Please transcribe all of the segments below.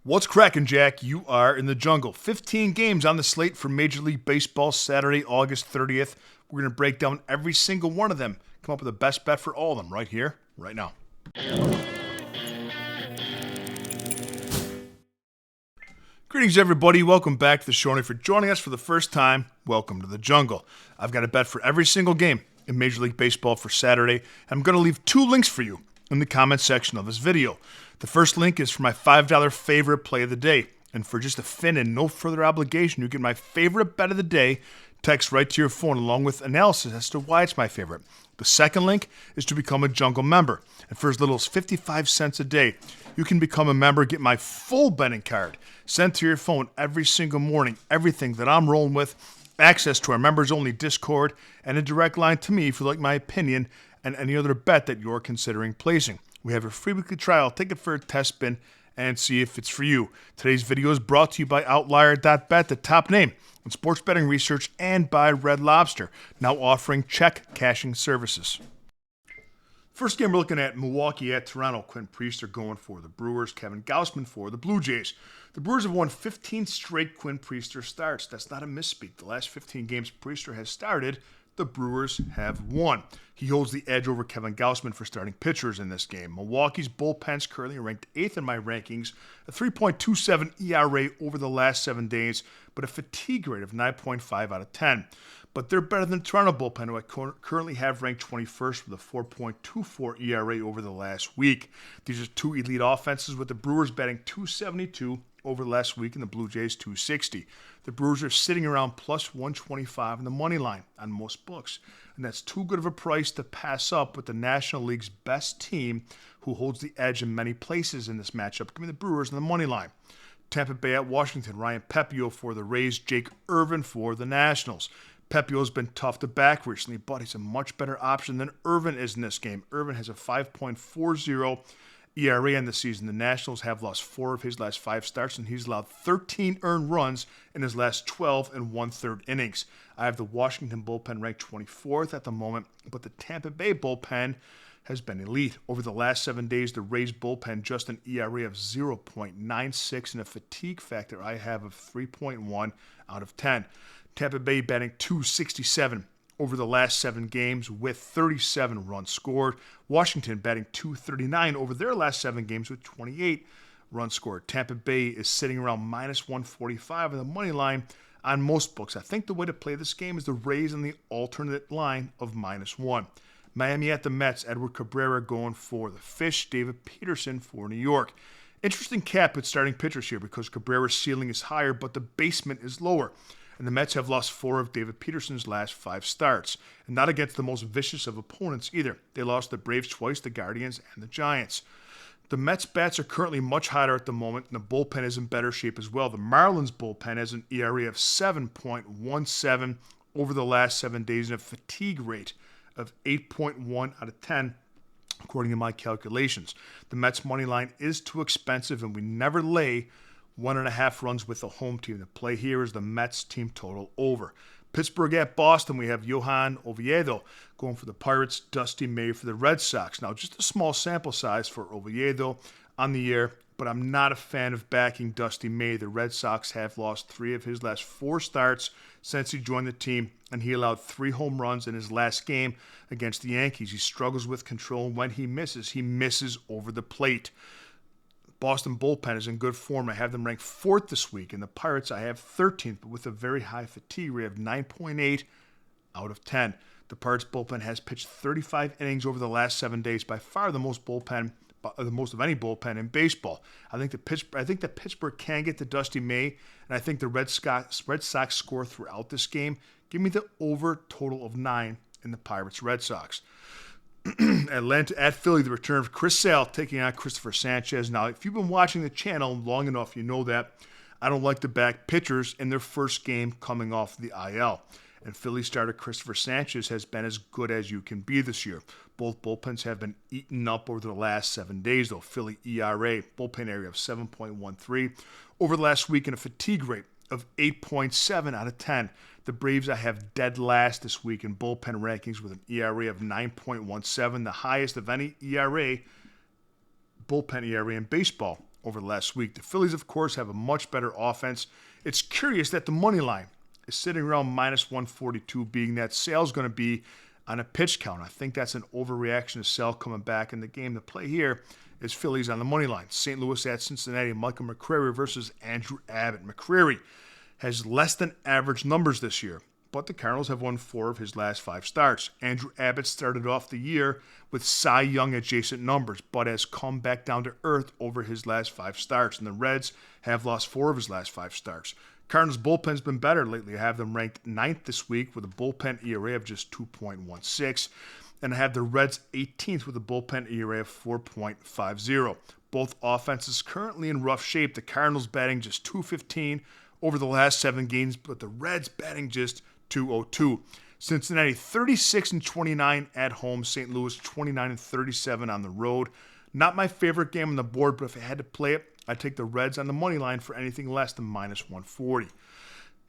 What's cracking, Jack? You are in the jungle. 15 games on the slate for Major League Baseball Saturday, August 30th. We're going to break down every single one of them, come up with the best bet for all of them right here, right now. Greetings, everybody. Welcome back to the show. And if you're joining us for the first time, welcome to the jungle. I've got a bet for every single game in Major League Baseball for Saturday, and I'm going to leave two links for you in the comment section of this video. The first link is for my $5 favorite play of the day. And for just a fin and no further obligation, you get my favorite bet of the day text right to your phone along with analysis as to why it's my favorite. The second link is to become a Jungle member. And for as little as 55 cents a day, you can become a member, get my full betting card sent to your phone every single morning, everything that I'm rolling with, access to our members-only Discord, and a direct line to me if you like my opinion and any other bet that you're considering placing. We have a free weekly trial. Take it for a test spin and see if it's for you. Today's video is brought to you by Outlier.bet, the top name in sports betting research, and by Red Lobster, now offering check cashing services. First game we're looking at, Milwaukee at Toronto. Quinn Priester going for the Brewers. Kevin Gausman for the Blue Jays. The Brewers have won 15 straight Quinn Priester starts. That's not a misspeak. The last 15 games Priester has started, the Brewers have won. He holds the edge over Kevin Gausman for starting pitchers in this game. Milwaukee's bullpen's currently ranked 8th in my rankings, a 3.27 ERA over the last 7 days, but a fatigue rate of 9.5 out of 10. But they're better than the Toronto bullpen, who I currently have ranked 21st with a 4.24 ERA over the last week. These are two elite offenses, with the Brewers batting .272 over the last week and the Blue Jays .260. The Brewers are sitting around plus 125 in the money line on most books. And that's too good of a price to pass up with the National League's best team, who holds the edge in many places in this matchup. Give me the Brewers on the money line. Tampa Bay at Washington. Ryan Pepiot for the Rays. Jake Irvin for the Nationals. Pepiot's been tough to back recently, but he's a much better option than Irvin is in this game. Irvin has a 5.40 ERA in the season. The Nationals have lost 4 of his last 5 starts, and he's allowed 13 earned runs in his last 12 and 1/3 innings. I have the Washington bullpen ranked 24th at the moment, but the Tampa Bay bullpen has been elite. Over the last 7 days, the Rays bullpen just an ERA of 0.96 and a fatigue factor I have of 3.1 out of 10. Tampa Bay batting .267 over the last 7 games with 37 runs scored. Washington batting .239 over their last 7 games with 28 runs scored. Tampa Bay is sitting around minus 145 on the money line on most books. I think the way to play this game is the Rays on the alternate line of -1. Miami at the Mets. Edward Cabrera going for the Fish. David Peterson for New York. Interesting cap at starting pitchers here because Cabrera's ceiling is higher, but the basement is lower. And the Mets have lost 4 of David Peterson's last 5 starts, and not against the most vicious of opponents either. They lost the Braves twice, the Guardians, and the Giants. The Mets' bats are currently much hotter at the moment, and the bullpen is in better shape as well. The Marlins bullpen has an ERA of 7.17 over the last 7 days and a fatigue rate of 8.1 out of 10, according to my calculations. The Mets' money line is too expensive, and we never lay 1.5 runs with the home team. The play here is the Mets team total over. Pittsburgh at Boston, we have Johan Oviedo going for the Pirates, Dusty May for the Red Sox. Now, just a small sample size for Oviedo on the year, but I'm not a fan of backing Dusty May. The Red Sox have lost 3 of his last 4 starts since he joined the team, and he allowed 3 home runs in his last game against the Yankees. He struggles with control, and when he misses over the plate. Boston bullpen is in good form. I have them ranked 4th this week. And the Pirates, I have 13th, but with a very high fatigue rate of 9.8 out of 10. The Pirates bullpen has pitched 35 innings over the last 7 days, by far the most of any bullpen in baseball. I think that Pittsburgh can get to Dusty May, and I think the Red Sox score throughout this game. Give me the over total of 9 in the Pirates-Red Sox. Atlanta at Philly, the return of Chris Sale taking on Christopher Sanchez. Now, if you've been watching the channel long enough, you know that I don't like to back pitchers in their first game coming off the IL. And Philly starter Christopher Sanchez has been as good as you can be this year. Both bullpens have been eaten up over the last 7 days, though. Philly ERA, bullpen area of 7.13 over the last week, and a fatigue rate of 8.7 out of 10. The Braves I have dead last this week in bullpen rankings with an ERA of 9.17, the highest of any bullpen ERA in baseball over the last week. The Phillies, of course, have a much better offense. It's curious that the money line is sitting around minus 142, being that Sale's going to be on a pitch count. I think that's an overreaction to Sale coming back in the game. The play here is Phillies on the money line. St. Louis at Cincinnati, Michael McCreary versus Andrew Abbott. McCreary has less than average numbers this year, but the Cardinals have won 4 of his last 5 starts. Andrew Abbott started off the year with Cy Young adjacent numbers, but has come back down to earth over his last 5 starts, and the Reds have lost 4 of his last 5 starts. Cardinals' bullpen's been better lately. I have them ranked 9th this week with a bullpen ERA of just 2.16, and I have the Reds 18th with a bullpen ERA of 4.50. Both offenses currently in rough shape. The Cardinals batting just .215 over the last 7 games, but the Reds batting just .202. Cincinnati 36-29 at home. St. Louis 29-37 on the road. Not my favorite game on the board, but if I had to play it, I'd take the Reds on the money line for anything less than minus 140.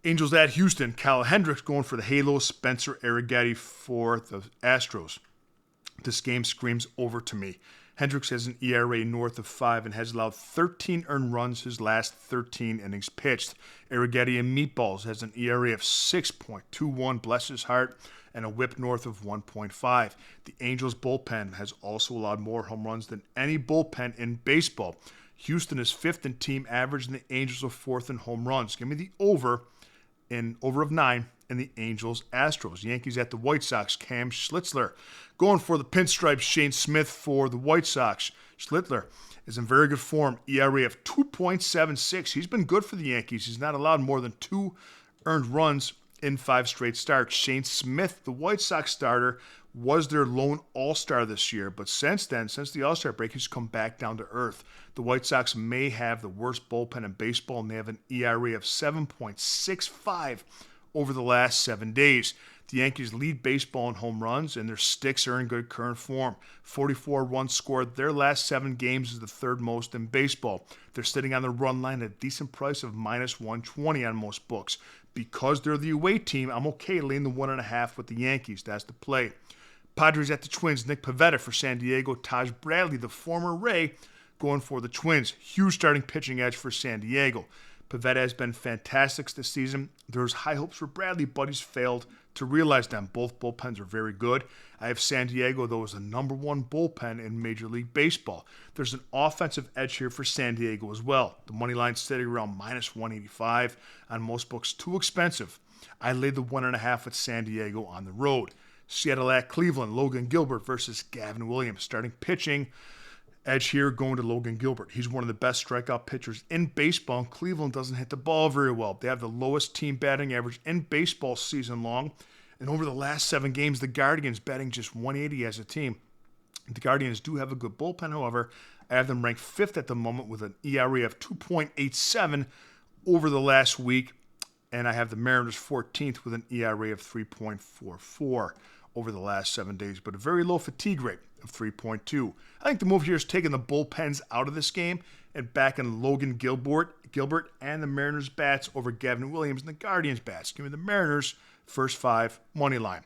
Angels at Houston. Kyle Hendricks going for the Halo. Spencer Arrighetti for the Astros. This game screams over to me. Hendricks has an ERA north of 5 and has allowed 13 earned runs his last 13 innings pitched. Arrighetti and Meatballs has an ERA of 6.21, bless his heart, and a whip north of 1.5. The Angels' bullpen has also allowed more home runs than any bullpen in baseball. Houston is 5th in team average, and the Angels are 4th in home runs. Give me the over of 9 in the Angels Astros. Yankees at the White Sox. Cam Schlitzler going for the pinstripe. Shane Smith for the White Sox. Schlitzler is in very good form. ERA of 2.76. He's been good for the Yankees. He's not allowed more than 2 earned runs in 5 straight starts. Shane Smith, the White Sox starter, was their lone all-star this year, but since then, since the all-star break, he's come back down to earth. The White Sox may have the worst bullpen in baseball, and they have an ERA of 7.65 over the last 7 days. The Yankees lead baseball in home runs, and their sticks are in good current form. 44 runs scored their last 7 games is the 3rd most in baseball. They're sitting on the run line at a decent price of minus 120 on most books. Because they're the away team, I'm okay laying the 1.5 with the Yankees. That's the play. Padres at the Twins. Nick Pivetta for San Diego. Taj Bradley, the former Ray, going for the Twins. Huge starting pitching edge for San Diego. Pivetta has been fantastic this season. There's high hopes for Bradley, but he's failed to realize them. Both bullpens are very good. I have San Diego, though, as the number 1 bullpen in Major League Baseball. There's an offensive edge here for San Diego as well. The money line's sitting around minus 185 on most books. Too expensive. I laid the 1.5 with San Diego on the road. Seattle at Cleveland. Logan Gilbert versus Gavin Williams. Starting pitching edge here going to Logan Gilbert. He's one of the best strikeout pitchers in baseball. Cleveland doesn't hit the ball very well. They have the lowest team batting average in baseball season long. And over the last 7 games, the Guardians batting just 180 as a team. The Guardians do have a good bullpen, however. I have them ranked 5th at the moment with an ERA of 2.87 over the last week. And I have the Mariners 14th with an ERA of 3.44 over the last 7 days, but a very low fatigue rate of 3.2. I think the move here is taking the bullpens out of this game and backing Logan Gilbert and the Mariners bats over Gavin Williams and the Guardians bats. Give me the Mariners first 5 money line.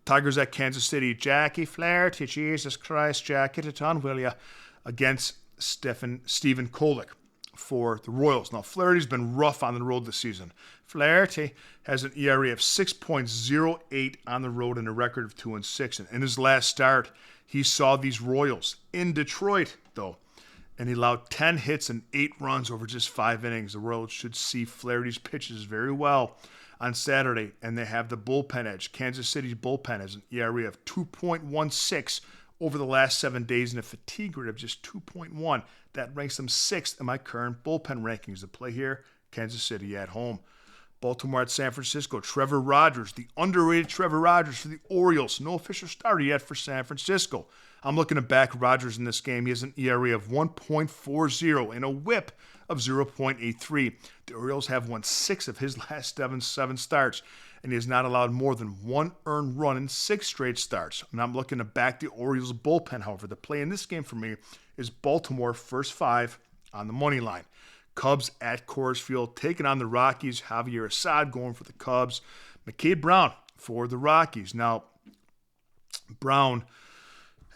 Tigers at Kansas City. Jackie Flaherty, Jesus Christ, Jack, get it on, will ya? Against Stephen Kolek for the Royals. Now, Flaherty's been rough on the road this season. Flaherty has an ERA of 6.08 on the road and a record of 2-6. And in his last start, he saw these Royals in Detroit, though, and he allowed 10 hits and 8 runs over just 5 innings. The Royals should see Flaherty's pitches very well on Saturday, and they have the bullpen edge. Kansas City's bullpen has an ERA of 2.16 over the last 7 days and a fatigue rate of just 2.1. That ranks them 6th in my current bullpen rankings. The play here, Kansas City at home. Baltimore at San Francisco. Trevor Rogers, the underrated Trevor Rogers for the Orioles. No official starter yet for San Francisco. I'm looking to back Rogers in this game. He has an ERA of 1.40 and a whip of 0.83. The Orioles have won 6 of his last 7 starts, and he has not allowed more than 1 earned run in 6 straight starts. And I'm looking to back the Orioles bullpen, however. The play in this game for me is Baltimore first 5 on the money line. Cubs at Coors Field taking on the Rockies. Javier Assad going for the Cubs. McCade Brown for the Rockies. Now, Brown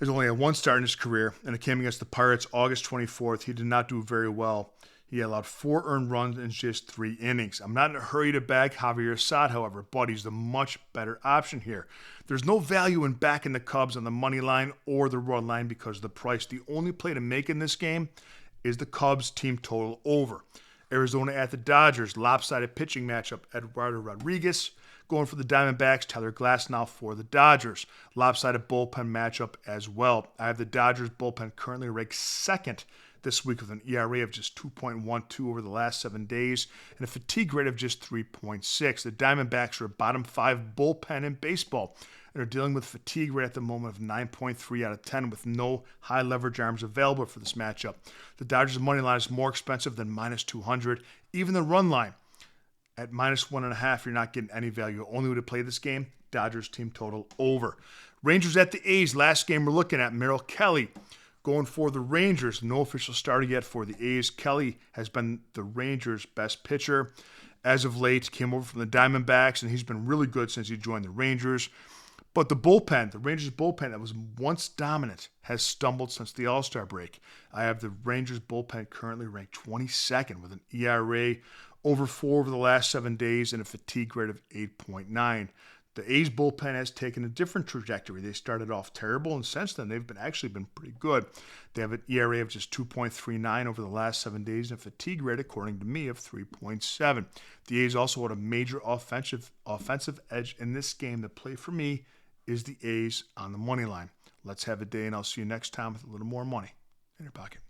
has only had one start in his career, and it came against the Pirates August 24th. He did not do very well. He allowed 4 earned runs in just 3 innings. I'm not in a hurry to bag Javier Assad, however, but he's the much better option here. There's no value in backing the Cubs on the money line or the run line because of the price. The only play to make in this game is the Cubs team total over. Arizona at the Dodgers, lopsided pitching matchup. Eduardo Rodriguez going for the Diamondbacks, Tyler Glasnow for the Dodgers. Lopsided bullpen matchup as well. I have the Dodgers bullpen currently ranked second this week with an ERA of just 2.12 over the last 7 days and a fatigue rate of just 3.6. The Diamondbacks are a bottom 5 bullpen in baseball and are dealing with fatigue rate at the moment of 9.3 out of 10 with no high leverage arms available for this matchup. The Dodgers money line is more expensive than minus 200. Even the run line at minus 1.5, you're not getting any value. Only way to play this game, Dodgers team total over. Rangers at the A's. Last game we're looking at, Merrill Kelly going for the Rangers. No official starter yet for the A's. Kelly has been the Rangers' best pitcher as of late. Came over from the Diamondbacks, and he's been really good since he joined the Rangers. But the bullpen, the Rangers bullpen that was once dominant, has stumbled since the All-Star break. I have the Rangers bullpen currently ranked 22nd with an ERA over 4 over the last 7 days and a fatigue rate of 8.9. The A's bullpen has taken a different trajectory. They started off terrible, and since then they've actually been pretty good. They have an ERA of just 2.39 over the last 7 days and a fatigue rate, according to me, of 3.7. The A's also had a major offensive edge in this game. The play for me is the A's on the money line. Let's have a day, and I'll see you next time with a little more money in your pocket.